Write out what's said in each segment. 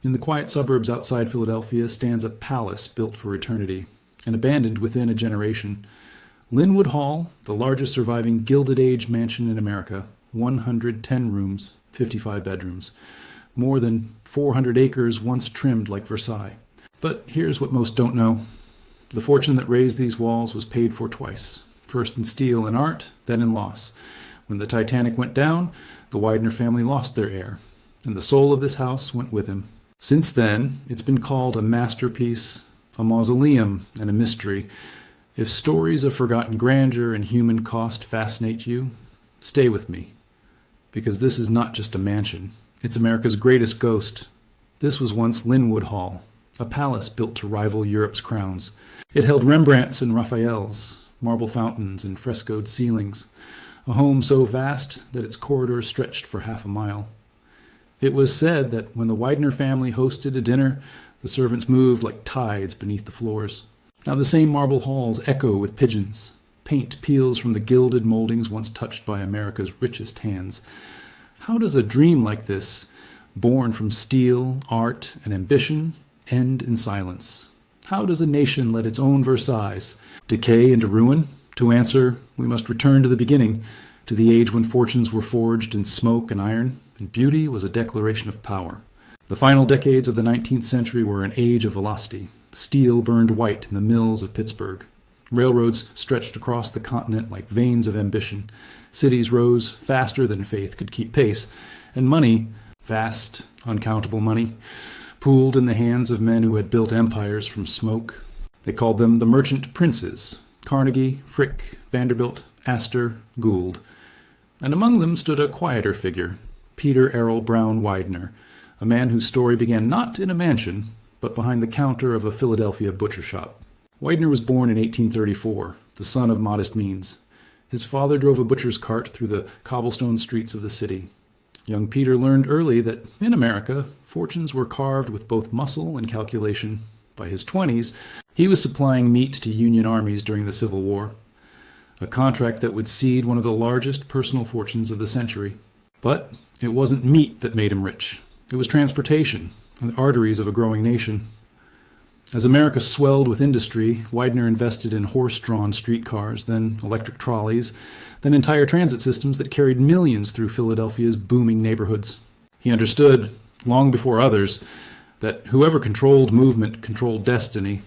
In the quiet suburbs outside Philadelphia stands a palace built for eternity and abandoned within a generation. Lynnewood Hall, the largest surviving Gilded Age mansion in America, 110 rooms, 55 bedrooms. More than 400 acres once trimmed like Versailles. But here's what most don't know. The fortune that raised these walls was paid for twice. First in steel and art, then in loss. When the Titanic went down, the Widener family lost their heir, and the soul of this house went with him. Since then, it's been called a masterpiece, a mausoleum, and a mystery. If stories of forgotten grandeur and human cost fascinate you, stay with me. Because this is not just a mansion. It's America's greatest ghost. This was once Lynnewood Hall, a palace built to rival Europe's crowns. It held Rembrandts and Raphaels, marble fountains and frescoed ceilings, a home so vast that its corridors stretched for half a mile. It was said that when the Widener family hosted a dinner, the servants moved like tides beneath the floors. Now the same marble halls echo with pigeons. Paint peels from the gilded moldings once touched by America's richest hands. How does a dream like this, born from steel, art, and ambition, end in silence? How does a nation let its own Versailles decay into ruin? To answer, we must return to the beginning, to the age when fortunes were forged in smoke and iron, and beauty was a declaration of power. The final decades of the 19th century were an age of velocity. Steel burned white in the mills of Pittsburgh. Railroads stretched across the continent like veins of ambition. Cities rose faster than faith could keep pace, and money, vast, uncountable money, pooled in the hands of men who had built empires from smoke. They called them the merchant princes: Carnegie, Frick, Vanderbilt, Astor, Gould. And among them stood a quieter figure, Peter Errol Brown Widener, a man whose story began not in a mansion, but behind the counter of a Philadelphia butcher shop. Widener was born in 1834, the son of modest means. His father drove a butcher's cart through the cobblestone streets of the city. Young Peter learned early that, in America, fortunes were carved with both muscle and calculation. By his 20s, he was supplying meat to Union armies during the Civil War, a contract that would seed one of the largest personal fortunes of the century. But it wasn't meat that made him rich. It was transportation, and the arteries of a growing nation. As America swelled with industry, Widener invested in horse-drawn streetcars, then electric trolleys, then entire transit systems that carried millions through Philadelphia's booming neighborhoods. He understood, long before others, that whoever controlled movement controlled destiny.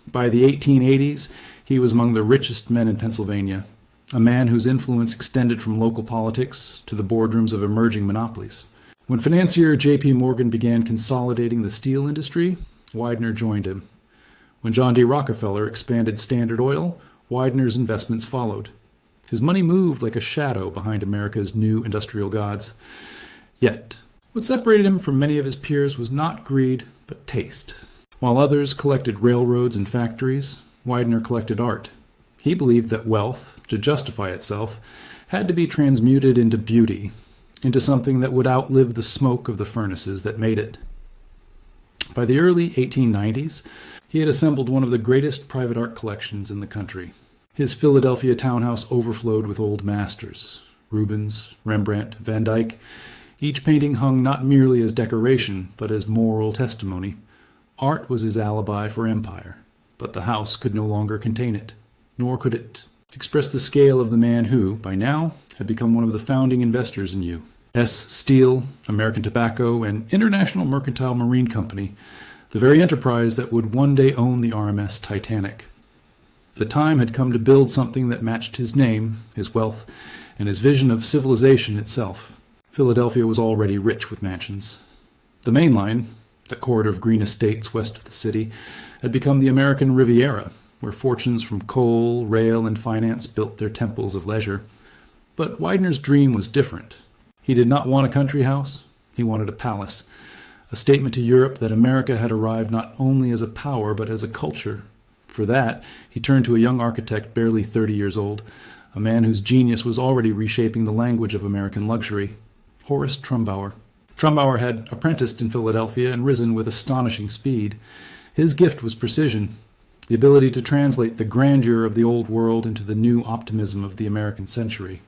By the 1880s, he was among the richest men in Pennsylvania, a man whose influence extended from local politics to the boardrooms of emerging monopolies. When financier J.P. Morgan began consolidating the steel industry, Widener joined him. When John D. Rockefeller expanded Standard Oil, Widener's investments followed. His money moved like a shadow behind America's new industrial gods. Yet, what separated him from many of his peers was not greed, but taste. While others collected railroads and factories, Widener collected art. He believed that wealth, to justify itself, had to be transmuted into beauty, into something that would outlive the smoke of the furnaces that made it. By the early 1890s, he had assembled one of the greatest private art collections in the country. His Philadelphia townhouse overflowed with old masters: Rubens, Rembrandt, Van Dyck. Each painting hung not merely as decoration, but as moral testimony. Art was his alibi for empire, but the house could no longer contain it, nor could it express the scale of the man who, by now, had become one of the founding investors in U.S. Steel, American Tobacco, and International Mercantile Marine Company, the very enterprise that would one day own the RMS Titanic. The time had come to build something that matched his name, his wealth, and his vision of civilization itself. Philadelphia was already rich with mansions. The Main Line, the corridor of green estates west of the city, had become the American Riviera, where fortunes from coal, rail, and finance built their temples of leisure. But Widener's dream was different. He did not want a country house. He wanted a palace, a statement to Europe that America had arrived not only as a power, but as a culture. For that, he turned to a young architect barely 30 years old, a man whose genius was already reshaping the language of American luxury: Horace Trumbauer. Trumbauer had apprenticed in Philadelphia and risen with astonishing speed. His gift was precision, the ability to translate the grandeur of the old world into the new optimism of the American century.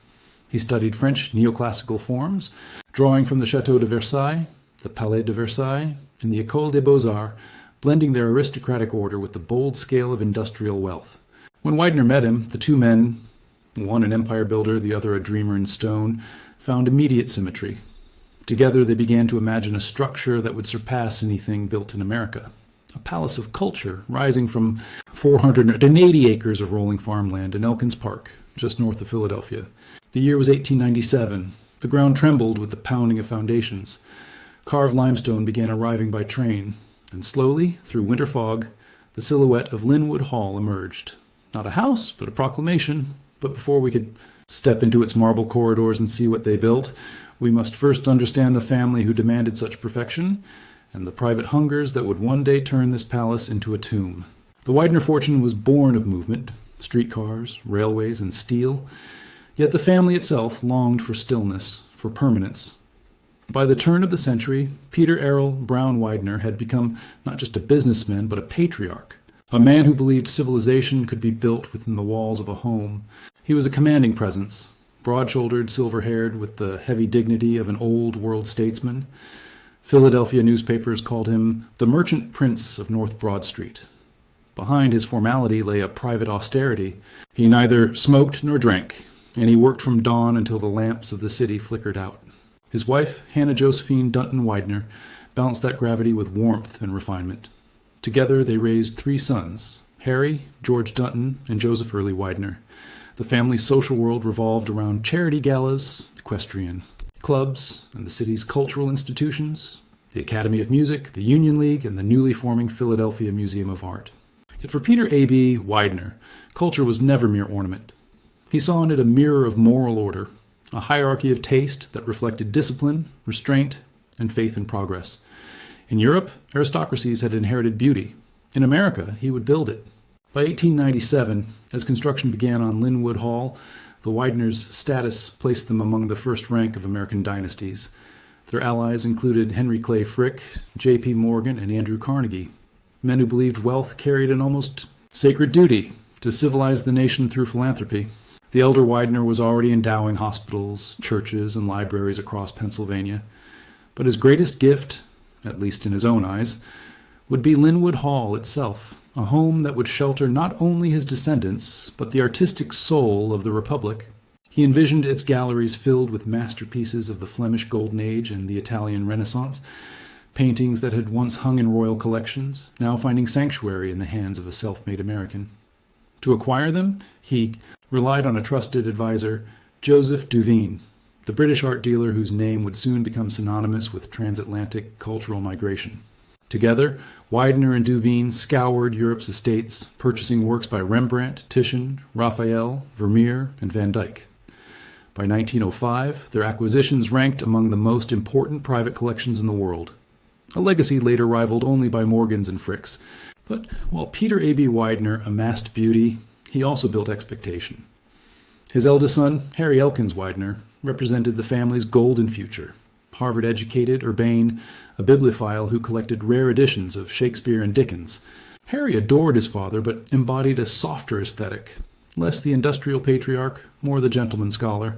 He studied French neoclassical forms, drawing from the Château de Versailles, the Palais de Versailles, and the École des Beaux-Arts, blending their aristocratic order with the bold scale of industrial wealth. When Widener met him, the two men, one an empire builder, the other a dreamer in stone, found immediate symmetry. Together they began to imagine a structure that would surpass anything built in America. A palace of culture rising from 480 acres of rolling farmland in Elkins Park, just north of Philadelphia. The year was 1897. The ground trembled with the pounding of foundations. Carved limestone began arriving by train, and slowly, through winter fog, the silhouette of Lynnewood Hall emerged. Not a house, but a proclamation. But before we could step into its marble corridors and see what they built, we must first understand the family who demanded such perfection, and the private hungers that would one day turn this palace into a tomb. The Widener fortune was born of movement, streetcars, railways, and steel, yet the family itself longed for stillness, for permanence. By the turn of the century, Peter Errol Brown Widener had become not just a businessman, but a patriarch, a man who believed civilization could be built within the walls of a home. He was a commanding presence, broad-shouldered, silver-haired, with the heavy dignity of an old-world statesman. Philadelphia newspapers called him the merchant prince of North Broad Street. Behind his formality lay a private austerity. He neither smoked nor drank, and he worked from dawn until the lamps of the city flickered out. His wife, Hannah Josephine Dunton Widener, balanced that gravity with warmth and refinement. Together they raised 3 sons, Harry, George Dunton, and Joseph Early Widener. The family's social world revolved around charity galas, equestrian clubs, and the city's cultural institutions, the Academy of Music, the Union League, and the newly forming Philadelphia Museum of Art. Yet for Peter A.B. Widener, culture was never mere ornament. He saw in it a mirror of moral order, a hierarchy of taste that reflected discipline, restraint, and faith in progress. In Europe, aristocracies had inherited beauty. In America, he would build it. By 1897, as construction began on Lynnewood Hall, the Wideners' status placed them among the first rank of American dynasties. Their allies included Henry Clay Frick, J.P. Morgan, and Andrew Carnegie, men who believed wealth carried an almost sacred duty to civilize the nation through philanthropy. The elder Widener was already endowing hospitals, churches, and libraries across Pennsylvania. But his greatest gift, at least in his own eyes, would be Lynnewood Hall itself, a home that would shelter not only his descendants, but the artistic soul of the Republic. He envisioned its galleries filled with masterpieces of the Flemish Golden Age and the Italian Renaissance, paintings that had once hung in royal collections, now finding sanctuary in the hands of a self-made American. To acquire them, he relied on a trusted advisor, Joseph Duveen, the British art dealer whose name would soon become synonymous with transatlantic cultural migration. Together, Widener and Duveen scoured Europe's estates, purchasing works by Rembrandt, Titian, Raphael, Vermeer, and Van Dyck. By 1905, their acquisitions ranked among the most important private collections in the world, a legacy later rivaled only by Morgan's and Frick's. But while Peter A.B. Widener amassed beauty, he also built expectation. His eldest son, Harry Elkins Widener, represented the family's golden future. Harvard-educated, urbane, a bibliophile who collected rare editions of Shakespeare and Dickens. Harry adored his father, but embodied a softer aesthetic, less the industrial patriarch, more the gentleman scholar.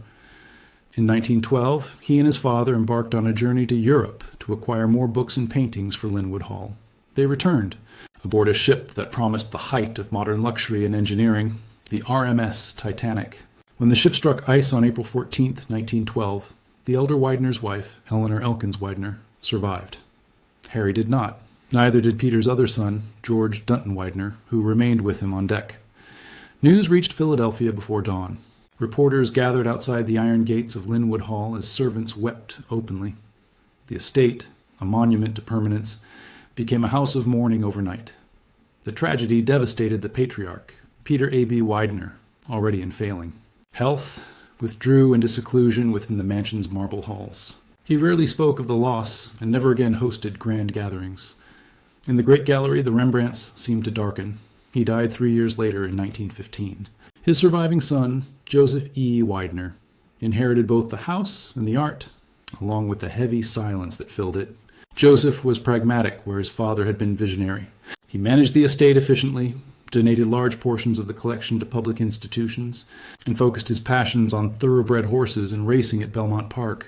In 1912, he and his father embarked on a journey to Europe to acquire more books and paintings for Lynnewood Hall. They returned, aboard a ship that promised the height of modern luxury and engineering, the RMS Titanic. When the ship struck ice on April 14, 1912, the elder Widener's wife, Eleanor Elkins Widener, survived. Harry did not. Neither did Peter's other son, George Dunton Widener, who remained with him on deck. News reached Philadelphia before dawn. Reporters gathered outside the iron gates of Lynnewood Hall as servants wept openly. The estate, a monument to permanence, became a house of mourning overnight. The tragedy devastated the patriarch, Peter A.B. Widener, already in failing. Health withdrew into seclusion within the mansion's marble halls. He rarely spoke of the loss and never again hosted grand gatherings. In the Great Gallery, the Rembrandts seemed to darken. He died 3 years later in 1915. His surviving son, Joseph E. Widener, inherited both the house and the art, along with the heavy silence that filled it. Joseph was pragmatic where his father had been visionary. He managed the estate efficiently, donated large portions of the collection to public institutions, and focused his passions on thoroughbred horses and racing at Belmont Park.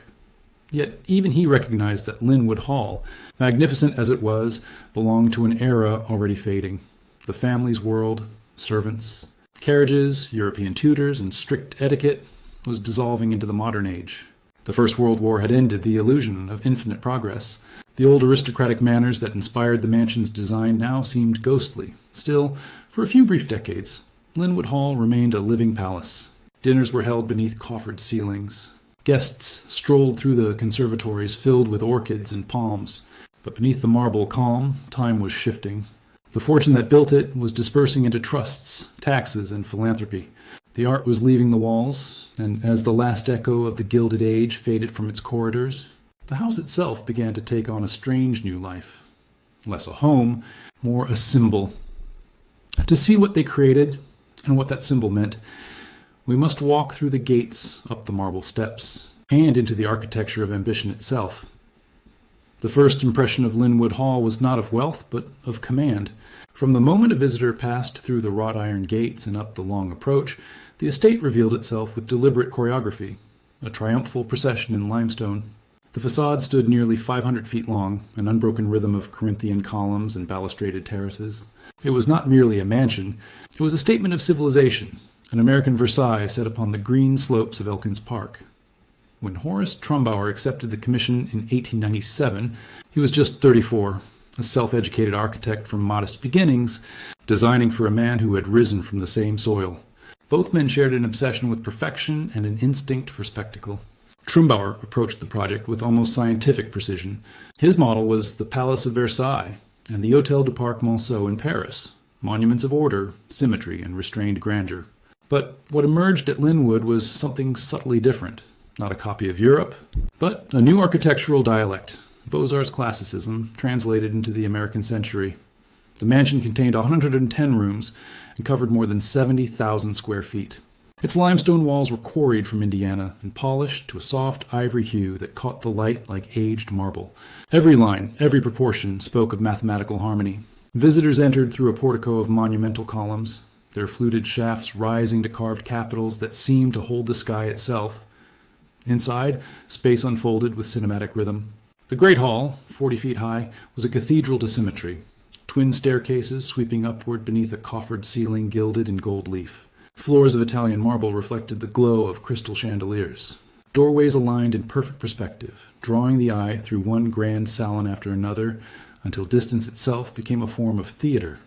Yet even he recognized that Lynnewood Hall, magnificent as it was, belonged to an era already fading. The family's world, servants, carriages, European tutors, and strict etiquette was dissolving into the modern age. The First World War had ended the illusion of infinite progress. The old aristocratic manners that inspired the mansion's design now seemed ghostly. Still, for a few brief decades, Lynnewood Hall remained a living palace. Dinners were held beneath coffered ceilings. Guests strolled through the conservatories filled with orchids and palms. But beneath the marble calm, time was shifting. The fortune that built it was dispersing into trusts, taxes, and philanthropy. The art was leaving the walls, and as the last echo of the Gilded Age faded from its corridors, the house itself began to take on a strange new life. Less a home, more a symbol. To see what they created, and what that symbol meant, we must walk through the gates, up the marble steps, and into the architecture of ambition itself. The first impression of Lynnewood Hall was not of wealth, but of command. From the moment a visitor passed through the wrought iron gates and up the long approach, the estate revealed itself with deliberate choreography, a triumphal procession in limestone. The facade stood nearly 500 feet long, an unbroken rhythm of Corinthian columns and balustraded terraces. It was not merely a mansion, it was a statement of civilization, an American Versailles set upon the green slopes of Elkins Park. When Horace Trumbauer accepted the commission in 1897, he was just 34, a self-educated architect from modest beginnings, designing for a man who had risen from the same soil. Both men shared an obsession with perfection and an instinct for spectacle. Trumbauer approached the project with almost scientific precision. His model was the Palace of Versailles and the Hôtel du Parc Monceau in Paris, monuments of order, symmetry, and restrained grandeur. But what emerged at Lynnewood was something subtly different. Not a copy of Europe, but a new architectural dialect, Beaux-Arts classicism translated into the American century. The mansion contained 110 rooms and covered more than 70,000 square feet. Its limestone walls were quarried from Indiana and polished to a soft ivory hue that caught the light like aged marble. Every line, every proportion spoke of mathematical harmony. Visitors entered through a portico of monumental columns, their fluted shafts rising to carved capitals that seemed to hold the sky itself. Inside, space unfolded with cinematic rhythm. The Great Hall, 40 feet high, was a cathedral to symmetry. Twin staircases sweeping upward beneath a coffered ceiling gilded in gold leaf. Floors of Italian marble reflected the glow of crystal chandeliers. Doorways aligned in perfect perspective, drawing the eye through one grand salon after another, until distance itself became a form of theater.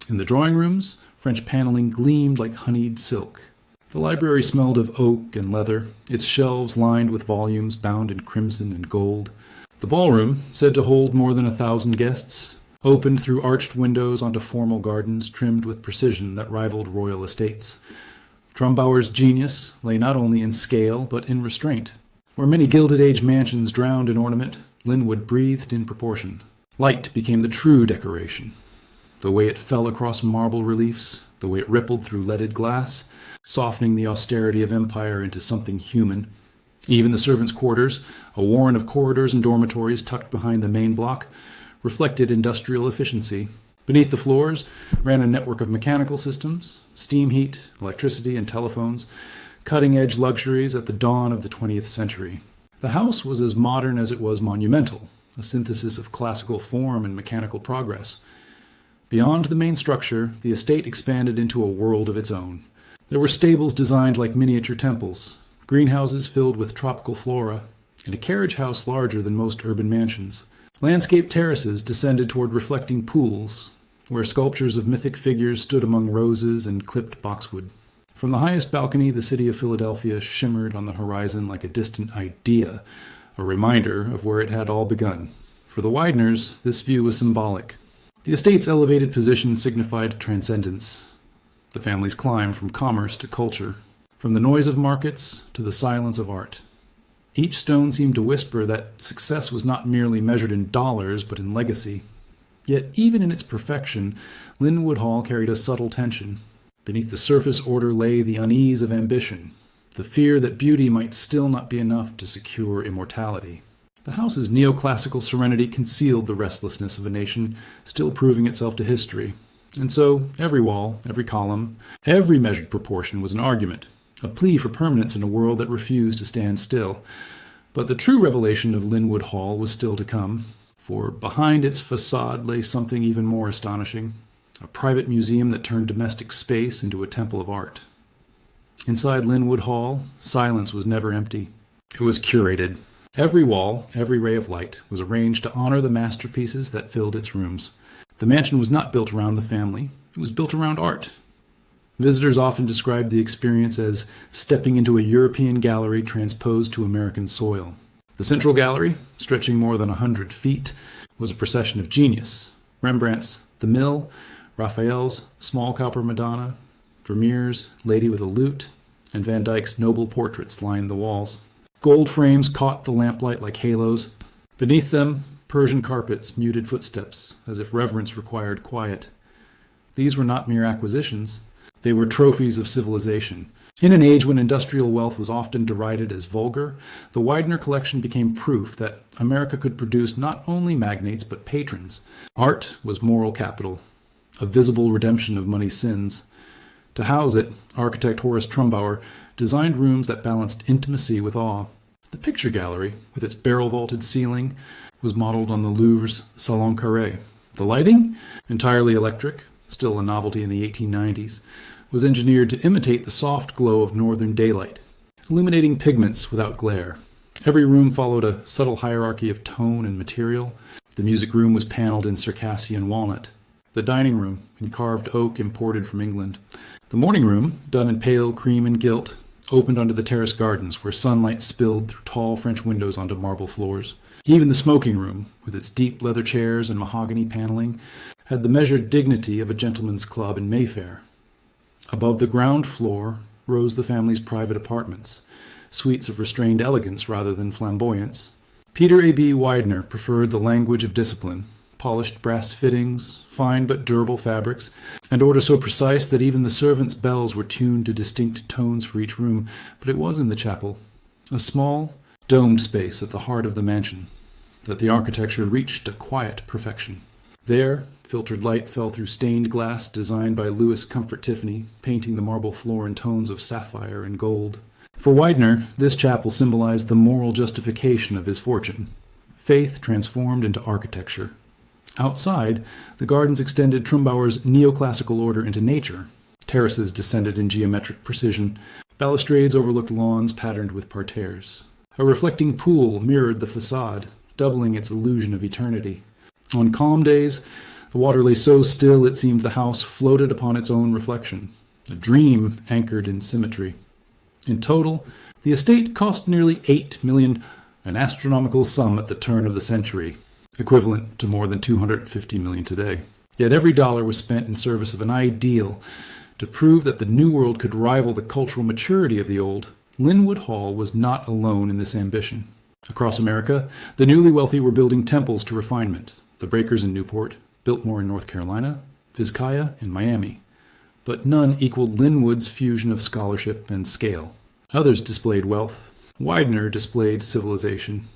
In the drawing rooms, French paneling gleamed like honeyed silk. The library smelled of oak and leather, its shelves lined with volumes bound in crimson and gold. The ballroom, said to hold more than 1,000 guests, opened through arched windows onto formal gardens trimmed with precision that rivaled royal estates. Trumbauer's genius lay not only in scale, but in restraint. Where many Gilded Age mansions drowned in ornament, Lynnewood breathed in proportion. Light became the true decoration. The way it fell across marble reliefs, the way it rippled through leaded glass, softening the austerity of empire into something human. Even the servants' quarters, a warren of corridors and dormitories tucked behind the main block, reflected industrial efficiency. Beneath the floors ran a network of mechanical systems, steam heat, electricity, and telephones, cutting-edge luxuries at the dawn of the 20th century. The house was as modern as it was monumental, a synthesis of classical form and mechanical progress. Beyond the main structure, the estate expanded into a world of its own. There were stables designed like miniature temples, greenhouses filled with tropical flora, and a carriage house larger than most urban mansions. Landscape terraces descended toward reflecting pools, where sculptures of mythic figures stood among roses and clipped boxwood. From the highest balcony, the city of Philadelphia shimmered on the horizon like a distant idea, a reminder of where it had all begun. For the Wideners, this view was symbolic. The estate's elevated position signified transcendence, the family's climb from commerce to culture, from the noise of markets to the silence of art. Each stone seemed to whisper that success was not merely measured in dollars, but in legacy. Yet even in its perfection, Lynnewood Hall carried a subtle tension. Beneath the surface order lay the unease of ambition, the fear that beauty might still not be enough to secure immortality. The house's neoclassical serenity concealed the restlessness of a nation still proving itself to history. And so, every wall, every column, every measured proportion was an argument, a plea for permanence in a world that refused to stand still. But the true revelation of Lynnewood Hall was still to come, for behind its facade lay something even more astonishing, a private museum that turned domestic space into a temple of art. Inside Lynnewood Hall, silence was never empty. It was curated. Every wall, every ray of light, was arranged to honor the masterpieces that filled its rooms. The mansion was not built around the family, it was built around art. Visitors often described the experience as stepping into a European gallery transposed to American soil. The central gallery, stretching more than 100 feet, was a procession of genius. Rembrandt's The Mill, Raphael's Small Copper Madonna, Vermeer's Lady with a Lute, and Van Dyck's noble portraits lined the walls. Gold frames caught the lamplight like halos. Beneath them, Persian carpets muted footsteps, as if reverence required quiet. These were not mere acquisitions. They were trophies of civilization. In an age when industrial wealth was often derided as vulgar, the Widener collection became proof that America could produce not only magnates but patrons. Art was moral capital, a visible redemption of money's sins. To house it, architect Horace Trumbauer designed rooms that balanced intimacy with awe. The picture gallery, with its barrel-vaulted ceiling, was modeled on the Louvre's Salon Carré. The lighting, entirely electric, still a novelty in the 1890s, was engineered to imitate the soft glow of northern daylight, illuminating pigments without glare. Every room followed a subtle hierarchy of tone and material. The music room was paneled in Circassian walnut. The dining room, in carved oak imported from England. The morning room, done in pale cream and gilt, opened onto the terrace gardens where sunlight spilled through tall French windows onto marble floors. Even the smoking room, with its deep leather chairs and mahogany paneling, had the measured dignity of a gentleman's club in Mayfair. Above the ground floor rose the family's private apartments, suites of restrained elegance rather than flamboyance. Peter A.B. Widener preferred the language of discipline, polished brass fittings, fine but durable fabrics, and order so precise that even the servants' bells were tuned to distinct tones for each room. But it was in the chapel, a small, domed space at the heart of the mansion, that the architecture reached a quiet perfection. There, filtered light fell through stained glass designed by Louis Comfort Tiffany, painting the marble floor in tones of sapphire and gold. For Widener, this chapel symbolized the moral justification of his fortune. Faith transformed into architecture. Outside, the gardens extended Trumbauer's neoclassical order into nature. Terraces descended in geometric precision. Balustrades overlooked lawns patterned with parterres. A reflecting pool mirrored the facade, doubling its illusion of eternity. On calm days, the water lay so still it seemed the house floated upon its own reflection, a dream anchored in symmetry. In total, the estate cost nearly $8 million, an astronomical sum at the turn of the century, equivalent to more than $250 million today. Yet every dollar was spent in service of an ideal. To prove that the New World could rival the cultural maturity of the Old, Lynnewood Hall was not alone in this ambition. Across America, the newly wealthy were building temples to refinement. The Breakers in Newport, Biltmore in North Carolina, Vizcaya in Miami. But none equaled Lynnewood's fusion of scholarship and scale. Others displayed wealth. Widener displayed civilization.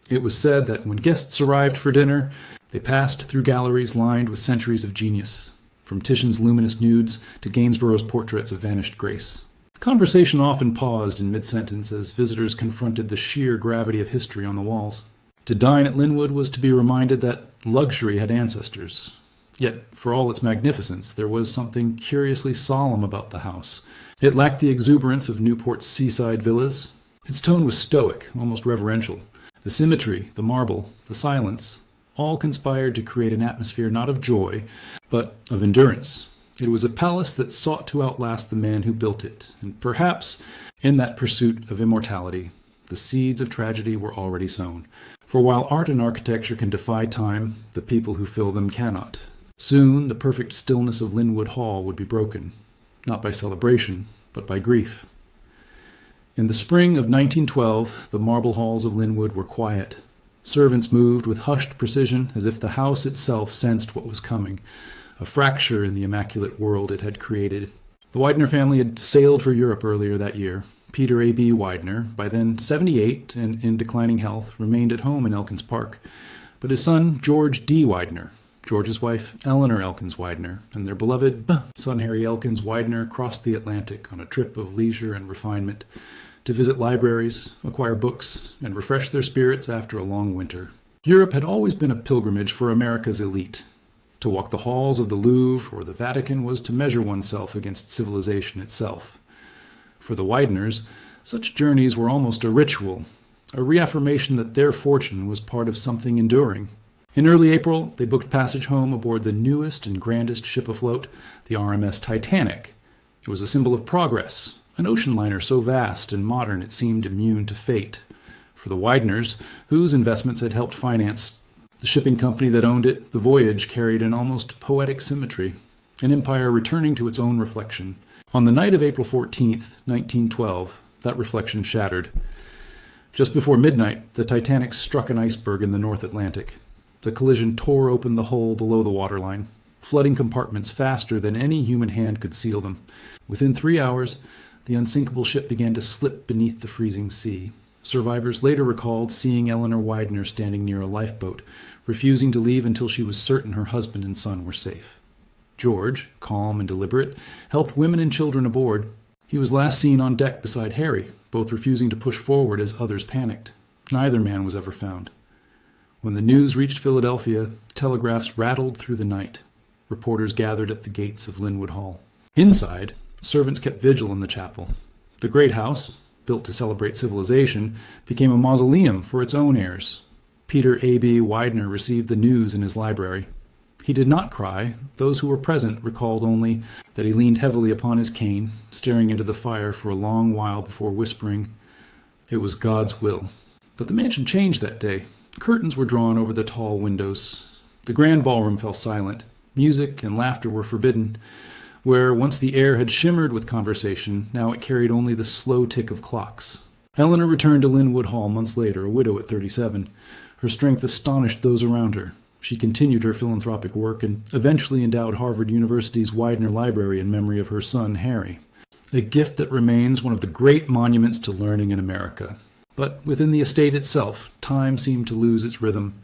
It was said that when guests arrived for dinner, they passed through galleries lined with centuries of genius, from Titian's luminous nudes to Gainsborough's portraits of vanished grace. Conversation often paused in mid-sentence as visitors confronted the sheer gravity of history on the walls. To dine at Lynnewood was to be reminded that luxury had ancestors. Yet, for all its magnificence, there was something curiously solemn about the house. It lacked the exuberance of Newport's seaside villas. Its tone was stoic, almost reverential. The symmetry, the marble, the silence, all conspired to create an atmosphere not of joy, but of endurance. It was a palace that sought to outlast the man who built it, and perhaps, in that pursuit of immortality, the seeds of tragedy were already sown. For while art and architecture can defy time, the people who fill them cannot. Soon the perfect stillness of Lynnewood Hall would be broken, not by celebration, but by grief. In the spring of 1912, the marble halls of Lynnewood were quiet. Servants moved with hushed precision as if the house itself sensed what was coming, a fracture in the immaculate world it had created. The Widener family had sailed for Europe earlier that year. Peter A.B. Widener, by then 78 and in declining health, remained at home in Elkins Park. But his son, George D. Widener, George's wife, Eleanor Elkins Widener, and their beloved son, Harry Elkins Widener, crossed the Atlantic on a trip of leisure and refinement. to visit libraries, acquire books, and refresh their spirits after a long winter. Europe had always been a pilgrimage for America's elite. To walk the halls of the Louvre or the Vatican was to measure oneself against civilization itself. For the Wideners, such journeys were almost a ritual, a reaffirmation that their fortune was part of something enduring. In early April, they booked passage home aboard the newest and grandest ship afloat, the RMS Titanic. It was a symbol of progress, an ocean liner so vast and modern it seemed immune to fate. For the Wideners, whose investments had helped finance the shipping company that owned it, the voyage carried an almost poetic symmetry, an empire returning to its own reflection. On the night of April 14th, 1912, that reflection shattered. Just before midnight, the Titanic struck an iceberg in the North Atlantic. The collision tore open the hull below the waterline, flooding compartments faster than any human hand could seal them. Within 3 hours, the unsinkable ship began to slip beneath the freezing sea. Survivors later recalled seeing Eleanor Widener standing near a lifeboat, refusing to leave until she was certain her husband and son were safe. George, calm and deliberate, helped women and children aboard. He was last seen on deck beside Harry, both refusing to push forward as others panicked. Neither man was ever found. When the news reached Philadelphia, telegraphs rattled through the night. Reporters gathered at the gates of Lynnewood Hall. Inside, servants kept vigil in the chapel. The great house, built to celebrate civilization, became a mausoleum for its own heirs. Peter A.B. Widener received the news in his library. He did not cry. Those who were present recalled only that he leaned heavily upon his cane, staring into the fire for a long while before whispering, "It was God's will." But the mansion changed that day. Curtains were drawn over the tall windows. The grand ballroom fell silent. Music and laughter were forbidden. Where once the air had shimmered with conversation, now it carried only the slow tick of clocks. Eleanor returned to Lynnewood Hall months later, a widow at 37. Her strength astonished those around her. She continued her philanthropic work and eventually endowed Harvard University's Widener Library in memory of her son, Harry, a gift that remains one of the great monuments to learning in America. But within the estate itself, time seemed to lose its rhythm.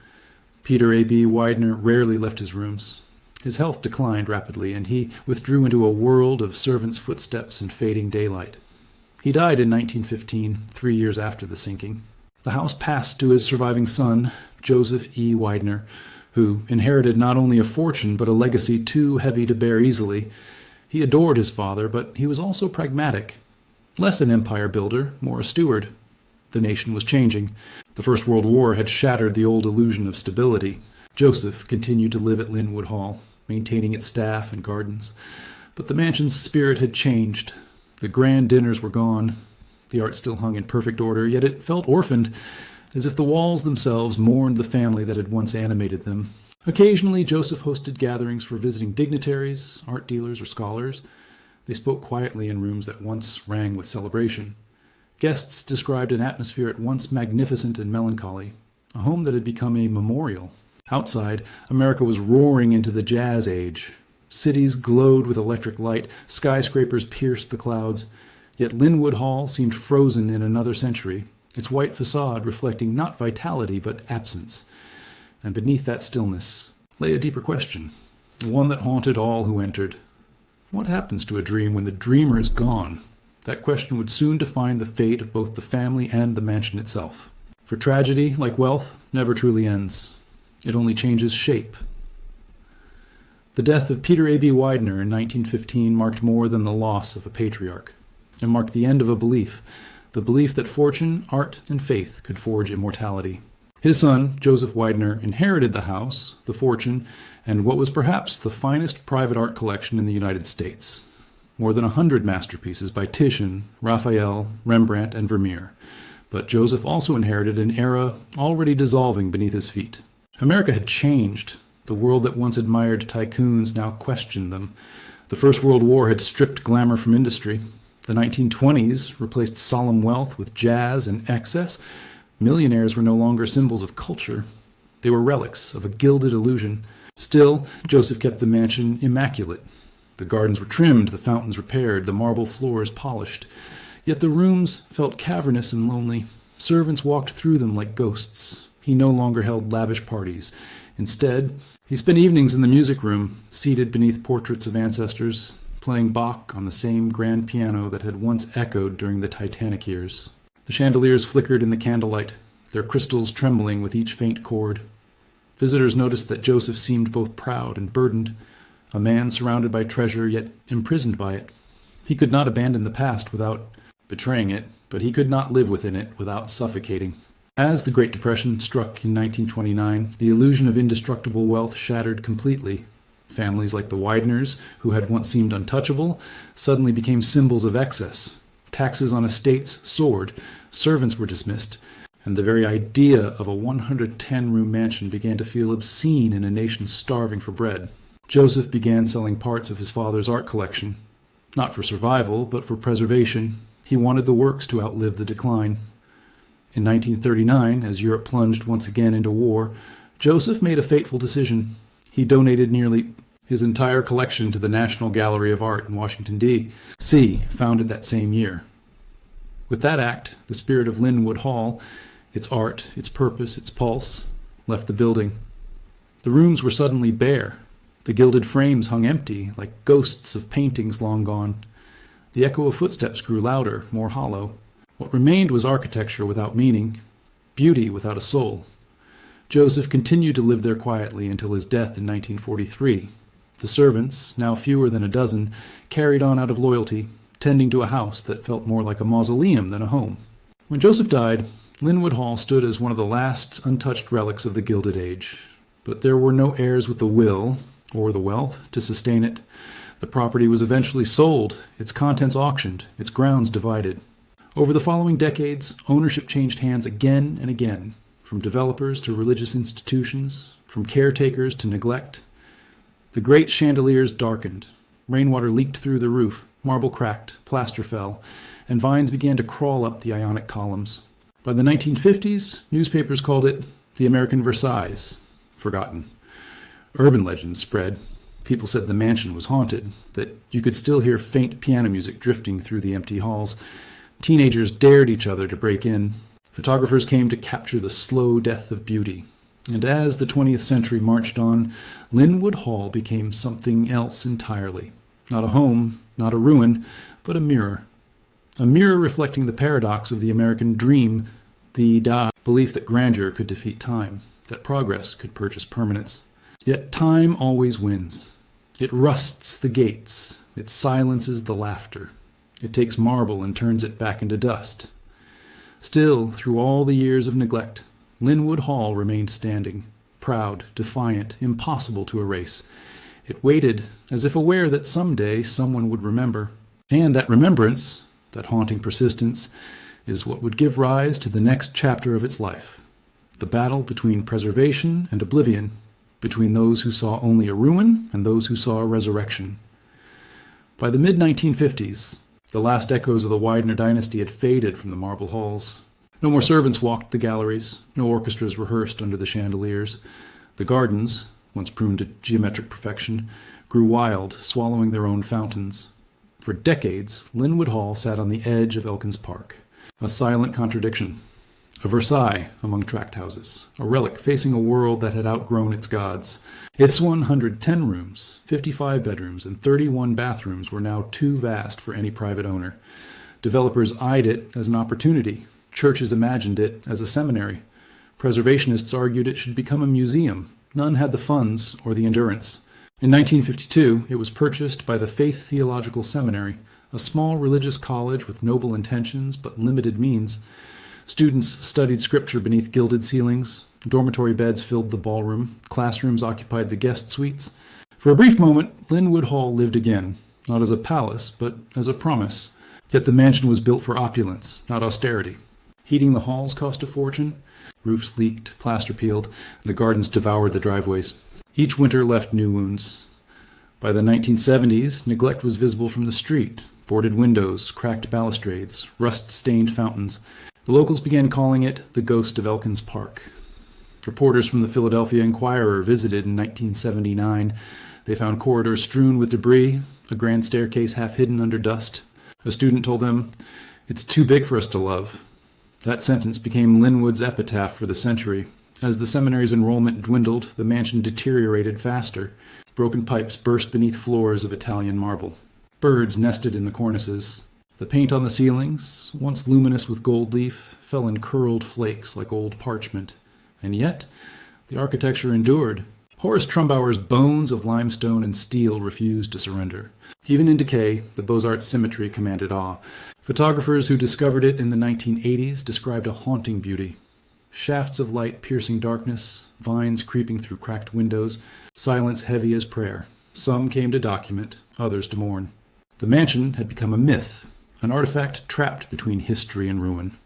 Peter A.B. Widener rarely left his rooms. His health declined rapidly, and he withdrew into a world of servants' footsteps and fading daylight. He died in 1915, 3 years after the sinking. The house passed to his surviving son, Joseph E. Widener, who inherited not only a fortune but a legacy too heavy to bear easily. He adored his father, but he was also pragmatic. Less an empire builder, more a steward. The nation was changing. The First World War had shattered the old illusion of stability. Joseph continued to live at Lynnewood Hall, maintaining its staff and gardens. But the mansion's spirit had changed. The grand dinners were gone. The art still hung in perfect order, yet it felt orphaned, as if the walls themselves mourned the family that had once animated them. Occasionally, Joseph hosted gatherings for visiting dignitaries, art dealers, or scholars. They spoke quietly in rooms that once rang with celebration. Guests described an atmosphere at once magnificent and melancholy, a home that had become a memorial. Outside, America was roaring into the jazz age. Cities glowed with electric light, skyscrapers pierced the clouds, yet Lynnewood Hall seemed frozen in another century, its white facade reflecting not vitality but absence. And beneath that stillness lay a deeper question, one that haunted all who entered. What happens to a dream when the dreamer is gone? That question would soon define the fate of both the family and the mansion itself. For tragedy, like wealth, never truly ends. It only changes shape. The death of Peter A.B. Widener in 1915 marked more than the loss of a patriarch. It marked the end of a belief, the belief that fortune, art, and faith could forge immortality. His son, Joseph Widener, inherited the house, the fortune, and what was perhaps the finest private art collection in the United States. More than 100 masterpieces by Titian, Raphael, Rembrandt, and Vermeer. But Joseph also inherited an era already dissolving beneath his feet. America had changed. The world that once admired tycoons now questioned them. The First World War had stripped glamour from industry. The 1920s replaced solemn wealth with jazz and excess. Millionaires were no longer symbols of culture. They were relics of a gilded illusion. Still, Joseph kept the mansion immaculate. The gardens were trimmed, the fountains repaired, the marble floors polished. Yet the rooms felt cavernous and lonely. Servants walked through them like ghosts. He no longer held lavish parties. Instead, he spent evenings in the music room, seated beneath portraits of ancestors, playing Bach on the same grand piano that had once echoed during the Titanic years. The chandeliers flickered in the candlelight, their crystals trembling with each faint chord. Visitors noticed that Joseph seemed both proud and burdened, a man surrounded by treasure yet imprisoned by it. He could not abandon the past without betraying it, but he could not live within it without suffocating. As the Great Depression struck in 1929, the illusion of indestructible wealth shattered completely. Families like the Wideners, who had once seemed untouchable, suddenly became symbols of excess. Taxes on estates soared, servants were dismissed, and the very idea of a 110-room mansion began to feel obscene in a nation starving for bread. Joseph began selling parts of his father's art collection. Not for survival, but for preservation. He wanted the works to outlive the decline. In 1939, as Europe plunged once again into war, Joseph made a fateful decision. He donated nearly his entire collection to the National Gallery of Art in Washington, D.C., founded that same year. With that act, the spirit of Lynnewood Hall, its art, its purpose, its pulse, left the building. The rooms were suddenly bare. The gilded frames hung empty, like ghosts of paintings long gone. The echo of footsteps grew louder, more hollow. What remained was architecture without meaning, beauty without a soul. Joseph continued to live there quietly until his death in 1943. The servants, now fewer than a dozen, carried on out of loyalty, tending to a house that felt more like a mausoleum than a home. When Joseph died, Lynnewood Hall stood as one of the last untouched relics of the Gilded Age. But there were no heirs with the will, or the wealth, to sustain it. The property was eventually sold, its contents auctioned, its grounds divided. Over the following decades, ownership changed hands again and again, from developers to religious institutions, from caretakers to neglect. The great chandeliers darkened. Rainwater leaked through the roof, marble cracked, plaster fell, and vines began to crawl up the Ionic columns. By the 1950s, newspapers called it the American Versailles, forgotten. Urban legends spread. People said the mansion was haunted, that you could still hear faint piano music drifting through the empty halls. Teenagers dared each other to break in. Photographers came to capture the slow death of beauty. And as the 20th century marched on, Lynnewood Hall became something else entirely. Not a home, not a ruin, but a mirror. A mirror reflecting the paradox of the American dream, the belief that grandeur could defeat time, that progress could purchase permanence. Yet time always wins. It rusts the gates. It silences the laughter. It takes marble and turns it back into dust. Still, through all the years of neglect, Lynnewood Hall remained standing, proud, defiant, impossible to erase. It waited, as if aware that someday someone would remember. And that remembrance, that haunting persistence, is what would give rise to the next chapter of its life. The battle between preservation and oblivion, between those who saw only a ruin and those who saw a resurrection. By the mid-1950s, the last echoes of the Widener dynasty had faded from the marble halls. No more servants walked the galleries, no orchestras rehearsed under the chandeliers. The gardens, once pruned to geometric perfection, grew wild, swallowing their own fountains. For decades, Lynnewood Hall sat on the edge of Elkins Park, a silent contradiction, a Versailles among tract houses, a relic facing a world that had outgrown its gods. Its 110 rooms, 55 bedrooms, and 31 bathrooms were now too vast for any private owner. Developers eyed it as an opportunity. Churches imagined it as a seminary. Preservationists argued it should become a museum. None had the funds or the endurance. In 1952, it was purchased by the Faith Theological Seminary, a small religious college with noble intentions but limited means. Students studied scripture beneath gilded ceilings. Dormitory beds filled the ballroom. Classrooms occupied the guest suites. For a brief moment, Lynnewood Hall lived again, not as a palace, but as a promise. Yet the mansion was built for opulence, not austerity. Heating the halls cost a fortune. Roofs leaked, plaster peeled, the gardens devoured the driveways. Each winter left new wounds. By the 1970s, neglect was visible from the street. Boarded windows, cracked balustrades, rust-stained fountains. The locals began calling it the ghost of Elkins Park. Reporters from the Philadelphia Inquirer visited in 1979. They found corridors strewn with debris, a grand staircase half hidden under dust. A student told them, "It's too big for us to love." That sentence became Lynnewood's epitaph for the century. As the seminary's enrollment dwindled, the mansion deteriorated faster. Broken pipes burst beneath floors of Italian marble. Birds nested in the cornices. The paint on the ceilings, once luminous with gold leaf, fell in curled flakes like old parchment. And yet, the architecture endured. Horace Trumbauer's bones of limestone and steel refused to surrender. Even in decay, the Beaux-Arts symmetry commanded awe. Photographers who discovered it in the 1980s described a haunting beauty. Shafts of light piercing darkness, vines creeping through cracked windows, silence heavy as prayer. Some came to document, others to mourn. The mansion had become a myth, an artifact trapped between history and ruin.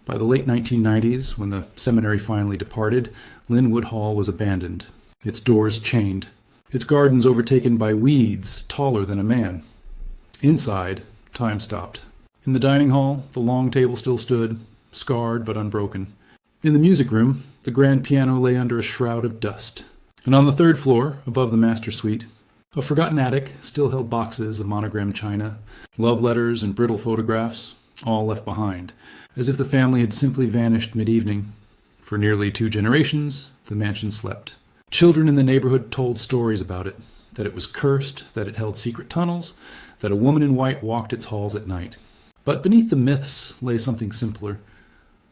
By the late 1990s, when the seminary finally departed, Lynnewood Hall was abandoned, its doors chained, its gardens overtaken by weeds taller than a man. Inside, time stopped. In the dining hall, the long table still stood, scarred but unbroken. In the music room, the grand piano lay under a shroud of dust. And on the third floor, above the master suite, a forgotten attic still held boxes of monogrammed china, love letters and brittle photographs, all left behind, as if the family had simply vanished mid-evening. For nearly 2 generations, the mansion slept. Children in the neighborhood told stories about it, that it was cursed, that it held secret tunnels, that a woman in white walked its halls at night. But beneath the myths lay something simpler,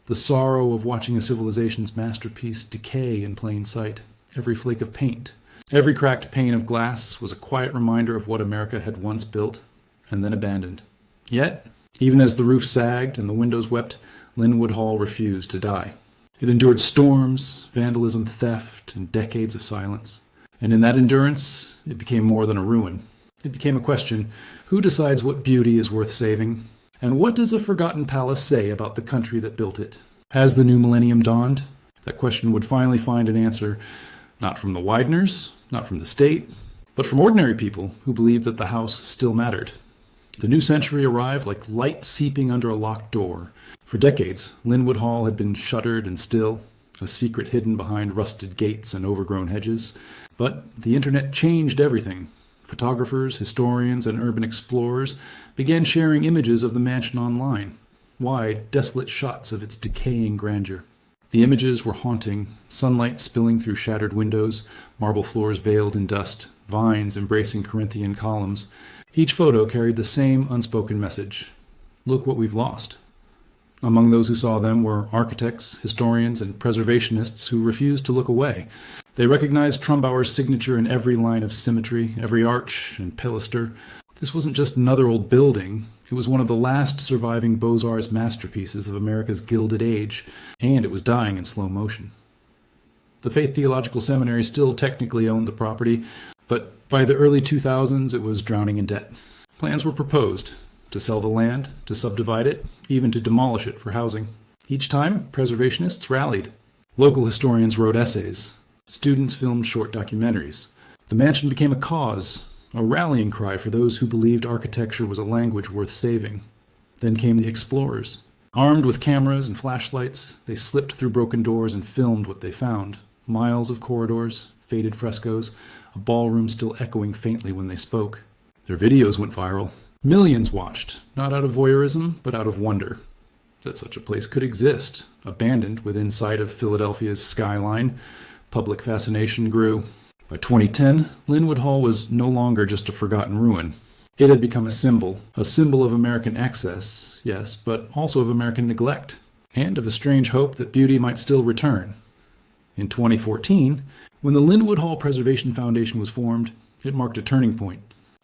the sorrow of watching a civilization's masterpiece decay in plain sight. Every flake of paint, every cracked pane of glass was a quiet reminder of what America had once built and then abandoned. Yet, even as the roof sagged and the windows wept, Lynnewood Hall refused to die. It endured storms, vandalism, theft, and decades of silence. And in that endurance, it became more than a ruin. It became a question: who decides what beauty is worth saving? And what does a forgotten palace say about the country that built it? As the new millennium dawned, that question would finally find an answer, not from the Wideners, not from the state, but from ordinary people who believed that the house still mattered. The new century arrived like light seeping under a locked door. For decades, Lynnewood Hall had been shuttered and still, a secret hidden behind rusted gates and overgrown hedges. But the internet changed everything. Photographers, historians, and urban explorers began sharing images of the mansion online, wide, desolate shots of its decaying grandeur. The images were haunting, sunlight spilling through shattered windows, marble floors veiled in dust, vines embracing Corinthian columns. Each photo carried the same unspoken message: look what we've lost. Among those who saw them were architects, historians, and preservationists who refused to look away. They recognized Trumbauer's signature in every line of symmetry, every arch and pilaster. This wasn't just another old building. It was one of the last surviving Beaux-Arts masterpieces of America's Gilded Age, and it was dying in slow motion. The Faith Theological Seminary still technically owned the property, but by the early 2000s it was drowning in debt. Plans were proposed to sell the land, to subdivide it, even to demolish it for housing. Each time, preservationists rallied. Local historians wrote essays. Students filmed short documentaries. The mansion became a cause, a rallying cry for those who believed architecture was a language worth saving. Then came the explorers. Armed with cameras and flashlights, they slipped through broken doors and filmed what they found. Miles of corridors, faded frescoes, a ballroom still echoing faintly when they spoke. Their videos went viral. Millions watched, not out of voyeurism, but out of wonder that such a place could exist, abandoned within sight of Philadelphia's skyline. Public fascination grew. By 2010, Lynnewood Hall was no longer just a forgotten ruin. It had become a symbol of American excess, yes, but also of American neglect, and of a strange hope that beauty might still return. In 2014, when the Lynnewood Hall Preservation Foundation was formed, it marked a turning point.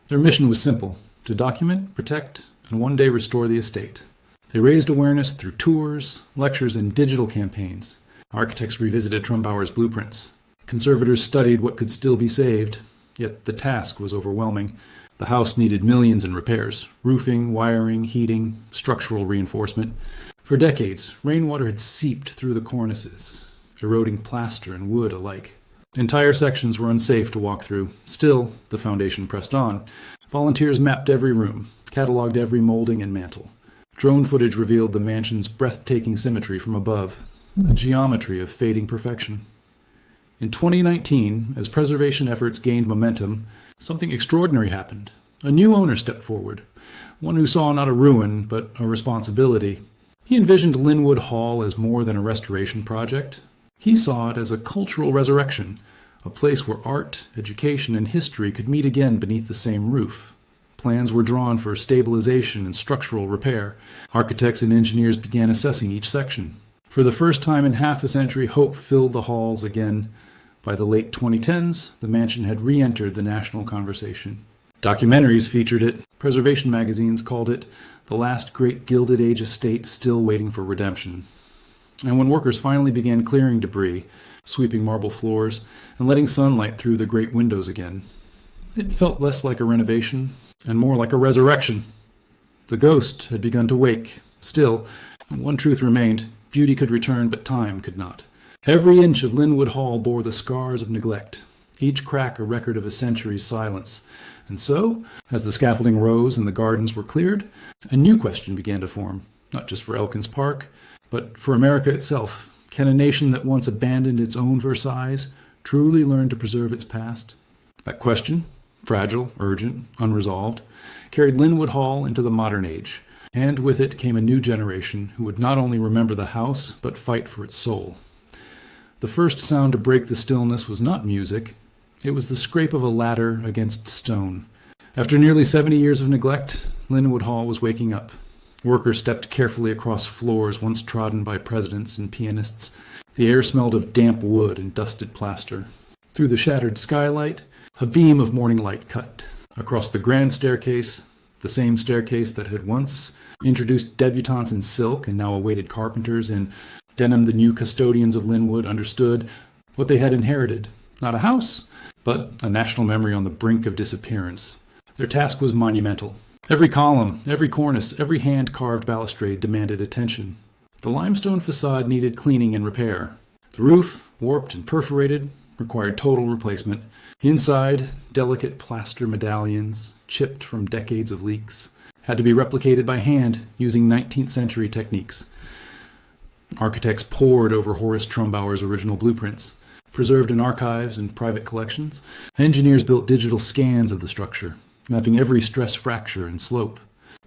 Their mission was simple: to document, protect, and one day restore the estate. They raised awareness through tours, lectures, and digital campaigns. Architects revisited Trumbauer's blueprints. Conservators studied what could still be saved, yet the task was overwhelming. The house needed millions in repairs: roofing, wiring, heating, structural reinforcement. For decades, rainwater had seeped through the cornices, eroding plaster and wood alike. Entire sections were unsafe to walk through. Still, the foundation pressed on. Volunteers mapped every room, cataloged every molding and mantel. Drone footage revealed the mansion's breathtaking symmetry from above, a geometry of fading perfection. In 2019, as preservation efforts gained momentum, something extraordinary happened. A new owner stepped forward, one who saw not a ruin, but a responsibility. He envisioned Lynnewood Hall as more than a restoration project. He saw it as a cultural resurrection, a place where art, education, and history could meet again beneath the same roof. plans were drawn for stabilization and structural repair. Architects and engineers began assessing each section. For the first time in half a century, hope filled the halls again. By the late 2010s, the mansion had re-entered the national conversation. Documentaries featured it. Preservation magazines called it the last great Gilded Age estate still waiting for redemption. And when workers finally began clearing debris, sweeping marble floors, and letting sunlight through the great windows again, it felt less like a renovation and more like a resurrection. The ghost had begun to wake. Still, one truth remained. Beauty could return, but time could not. Every inch of Lynnewood Hall bore the scars of neglect, each crack a record of a century's silence. And so, as the scaffolding rose and the gardens were cleared, a new question began to form, not just for Elkins Park, but for America itself. Can a nation that once abandoned its own Versailles truly learn to preserve its past? That question, fragile, urgent, unresolved, carried Lynnewood Hall into the modern age, and with it came a new generation who would not only remember the house, but fight for its soul. The first sound to break the stillness was not music. It was the scrape of a ladder against stone. After nearly 70 years of neglect, Lynnewood Hall was waking up. Workers stepped carefully across floors once trodden by presidents and pianists. The air smelled of damp wood and dusted plaster. Through the shattered skylight, a beam of morning light cut. Across the grand staircase, the same staircase that had once introduced debutantes in silk and now awaited carpenters in denim, the new custodians of Lynnewood understood what they had inherited. Not a house, but a national memory on the brink of disappearance. Their task was monumental. Every column, every cornice, every hand-carved balustrade demanded attention. The limestone facade needed cleaning and repair. The roof, warped and perforated, required total replacement. Inside, delicate plaster medallions, chipped from decades of leaks, had to be replicated by hand using 19th century techniques. Architects pored over Horace Trumbauer's original blueprints. Preserved in archives and private collections, engineers built digital scans of the structure, mapping every stress fracture and slope.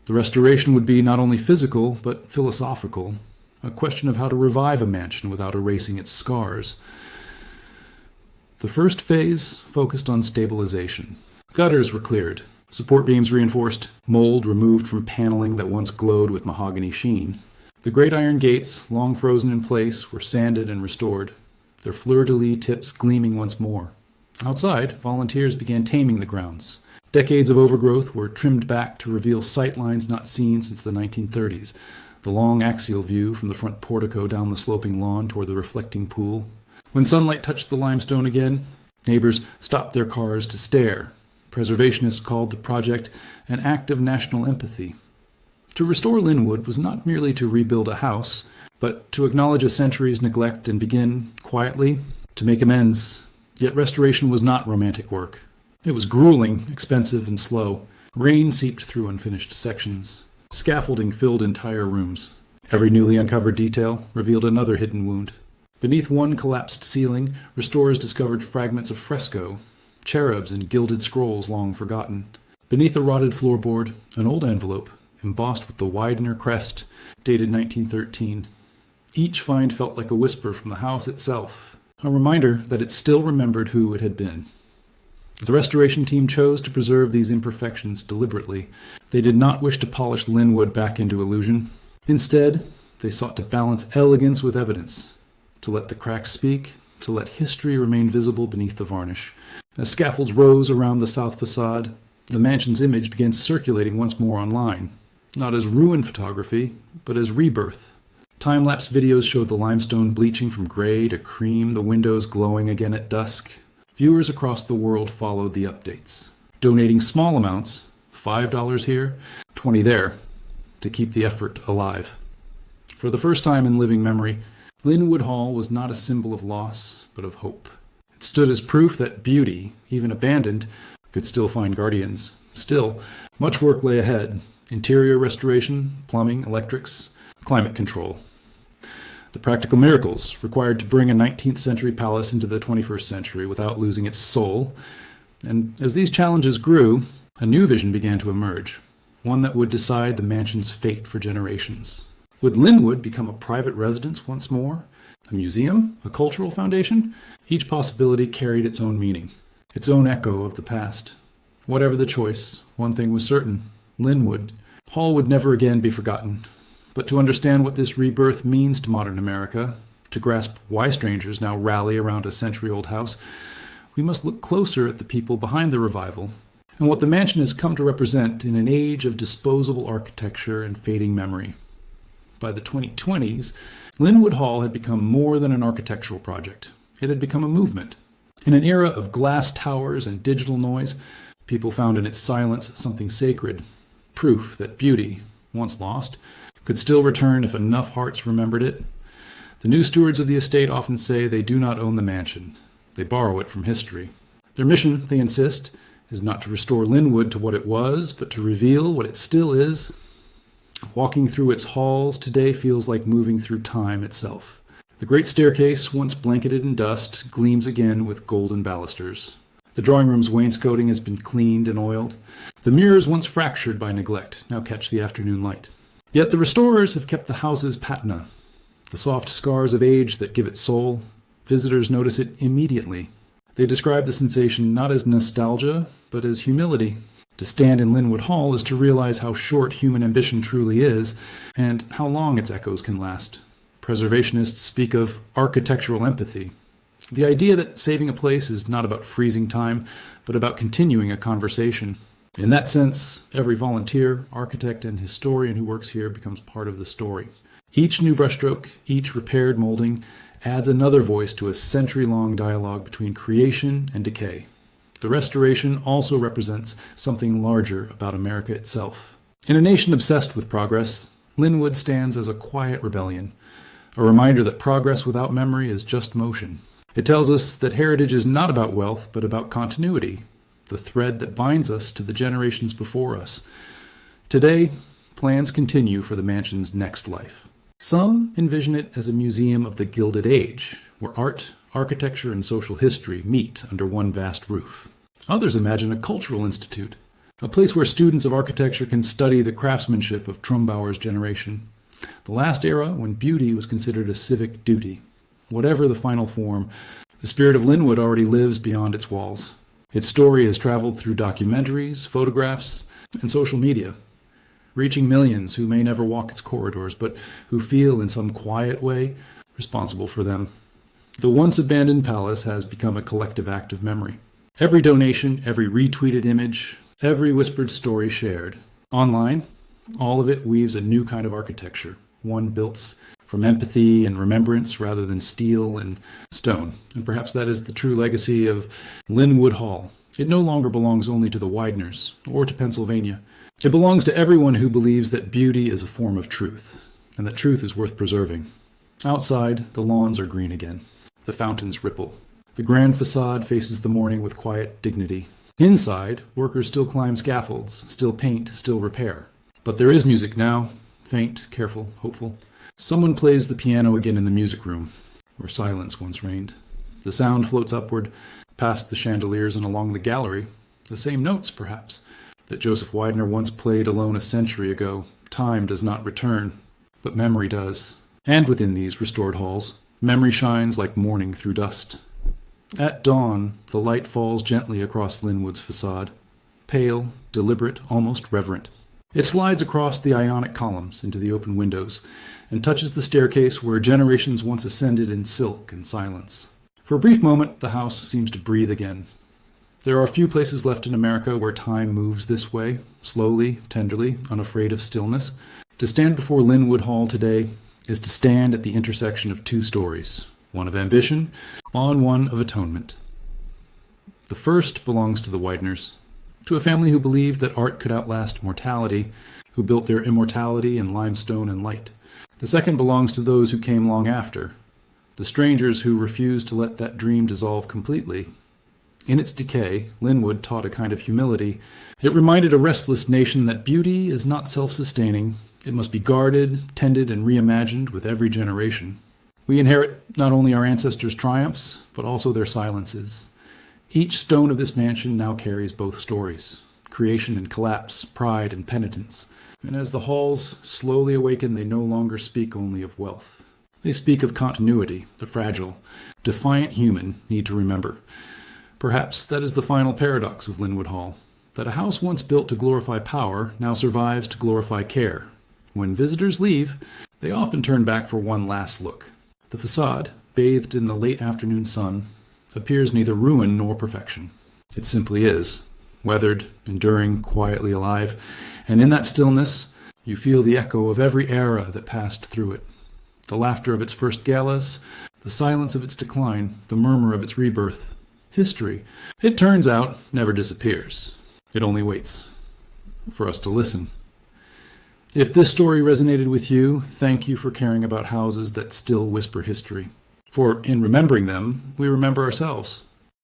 The restoration would be not only physical, but philosophical, a question of how to revive a mansion without erasing its scars. The first phase focused on stabilization. Gutters were cleared, support beams reinforced, mold removed from paneling that once glowed with mahogany sheen. The great iron gates, long frozen in place, were sanded and restored, their fleur-de-lis tips gleaming once more. Outside, volunteers began taming the grounds. Decades of overgrowth were trimmed back to reveal sight lines not seen since the 1930s, the long axial view from the front portico down the sloping lawn toward the reflecting pool. When sunlight touched the limestone again, neighbors stopped their cars to stare. Preservationists called the project an act of national empathy. To restore Lynnewood was not merely to rebuild a house, but to acknowledge a century's neglect and begin, quietly, to make amends. Yet restoration was not romantic work. It was grueling, expensive, and slow. Rain seeped through unfinished sections. Scaffolding filled entire rooms. Every newly uncovered detail revealed another hidden wound. Beneath one collapsed ceiling, restorers discovered fragments of fresco, cherubs and gilded scrolls long forgotten. Beneath a rotted floorboard, an old envelope, embossed with the Widener crest, dated 1913. Each find felt like a whisper from the house itself, a reminder that it still remembered who it had been. The restoration team chose to preserve these imperfections deliberately. They did not wish to polish Lynnewood back into illusion. Instead, they sought to balance elegance with evidence, to let the cracks speak, to let history remain visible beneath the varnish. As scaffolds rose around the south facade, the mansion's image began circulating once more online, not as ruin photography, but as rebirth. Time-lapse videos showed the limestone bleaching from gray to cream, the windows glowing again at dusk. Viewers across the world followed the updates, donating small amounts, $5 here, $20 there, to keep the effort alive. For the first time in living memory, Lynnewood Hall was not a symbol of loss, but of hope. It stood as proof that beauty, even abandoned, could still find guardians. Still, much work lay ahead. Interior restoration, plumbing, electrics, climate control. The practical miracles required to bring a 19th century palace into the 21st century without losing its soul. And as these challenges grew, a new vision began to emerge, one that would decide the mansion's fate for generations. Would Lynnewood become a private residence once more? A museum? A cultural foundation? Each possibility carried its own meaning, its own echo of the past. Whatever the choice, one thing was certain. Lynnewood Hall would never again be forgotten. But to understand what this rebirth means to modern America, to grasp why strangers now rally around a century-old house, we must look closer at the people behind the revival and what the mansion has come to represent in an age of disposable architecture and fading memory. By the 2020s, Lynnewood Hall had become more than an architectural project. It had become a movement. In an era of glass towers and digital noise, people found in its silence something sacred, proof that beauty, once lost, could still return if enough hearts remembered it. The new stewards of the estate often say they do not own the mansion. They borrow it from history. Their mission, they insist, is not to restore Lynnewood to what it was, but to reveal what it still is. Walking through its halls today feels like moving through time itself. The great staircase, once blanketed in dust, gleams again with golden balusters. The drawing room's wainscoting has been cleaned and oiled. The mirrors, once fractured by neglect, now catch the afternoon light. Yet the restorers have kept the house's patina, the soft scars of age that give it soul. Visitors notice it immediately. They describe the sensation not as nostalgia, but as humility. To stand in Lynnewood Hall is to realize how short human ambition truly is, and how long its echoes can last. Preservationists speak of architectural empathy, the idea that saving a place is not about freezing time, but about continuing a conversation. In that sense, every volunteer, architect, and historian who works here becomes part of the story. Each new brushstroke, each repaired molding, adds another voice to a century-long dialogue between creation and decay. The restoration also represents something larger about America itself. In a nation obsessed with progress, Lynnewood stands as a quiet rebellion, a reminder that progress without memory is just motion. It tells us that heritage is not about wealth, but about continuity, the thread that binds us to the generations before us. Today, plans continue for the mansion's next life. Some envision it as a museum of the Gilded Age, where art, architecture, and social history meet under one vast roof. Others imagine a cultural institute, a place where students of architecture can study the craftsmanship of Trumbauer's generation, the last era when beauty was considered a civic duty. Whatever the final form, the spirit of Lynnewood already lives beyond its walls. Its story has traveled through documentaries, photographs, and social media, reaching millions who may never walk its corridors, but who feel in some quiet way responsible for them. The once abandoned palace has become a collective act of memory. Every donation, every retweeted image, every whispered story shared. Online, all of it weaves a new kind of architecture, one built from empathy and remembrance rather than steel and stone. And perhaps that is the true legacy of Lynnewood Hall. It no longer belongs only to the Wideners or to Pennsylvania. It belongs to everyone who believes that beauty is a form of truth, and that truth is worth preserving. Outside, the lawns are green again. The fountains ripple. The grand facade faces the morning with quiet dignity. Inside, workers still climb scaffolds, still paint, still repair. But there is music now, faint, careful, hopeful. Someone plays the piano again in the music room, where silence once reigned. The sound floats upward, past the chandeliers and along the gallery, the same notes, perhaps, that Joseph Widener once played alone a century ago. Time does not return, but memory does. And within these restored halls, memory shines like morning through dust. At dawn, the light falls gently across Lynnewood's facade, pale, deliberate, almost reverent. It slides across the Ionic columns into the open windows and touches the staircase where generations once ascended in silk and silence. For a brief moment, the house seems to breathe again. There are few places left in America where time moves this way, slowly, tenderly, unafraid of stillness. To stand before Lynnewood Hall today is to stand at the intersection of two stories, one of ambition, and one of atonement. The first belongs to the Wideners, to a family who believed that art could outlast mortality, who built their immortality in limestone and light. The second belongs to those who came long after, the strangers who refused to let that dream dissolve completely. In its decay, Lynnewood taught a kind of humility. It reminded a restless nation that beauty is not self-sustaining. It must be guarded, tended, and reimagined with every generation. We inherit not only our ancestors' triumphs, but also their silences. Each stone of this mansion now carries both stories, creation and collapse, pride and penitence. And as the halls slowly awaken, they no longer speak only of wealth. They speak of continuity, the fragile, defiant human need to remember. Perhaps that is the final paradox of Lynnewood Hall. that a house once built to glorify power now survives to glorify care. When visitors leave, they often turn back for one last look. The facade, bathed in the late afternoon sun, appears neither ruin nor perfection. It simply is, weathered, enduring, quietly alive, and in that stillness, you feel the echo of every era that passed through it. The laughter of its first galas, the silence of its decline, the murmur of its rebirth. History, it turns out, never disappears. It only waits for us to listen. If this story resonated with you, thank you for caring about houses that still whisper history. For in remembering them, we remember ourselves.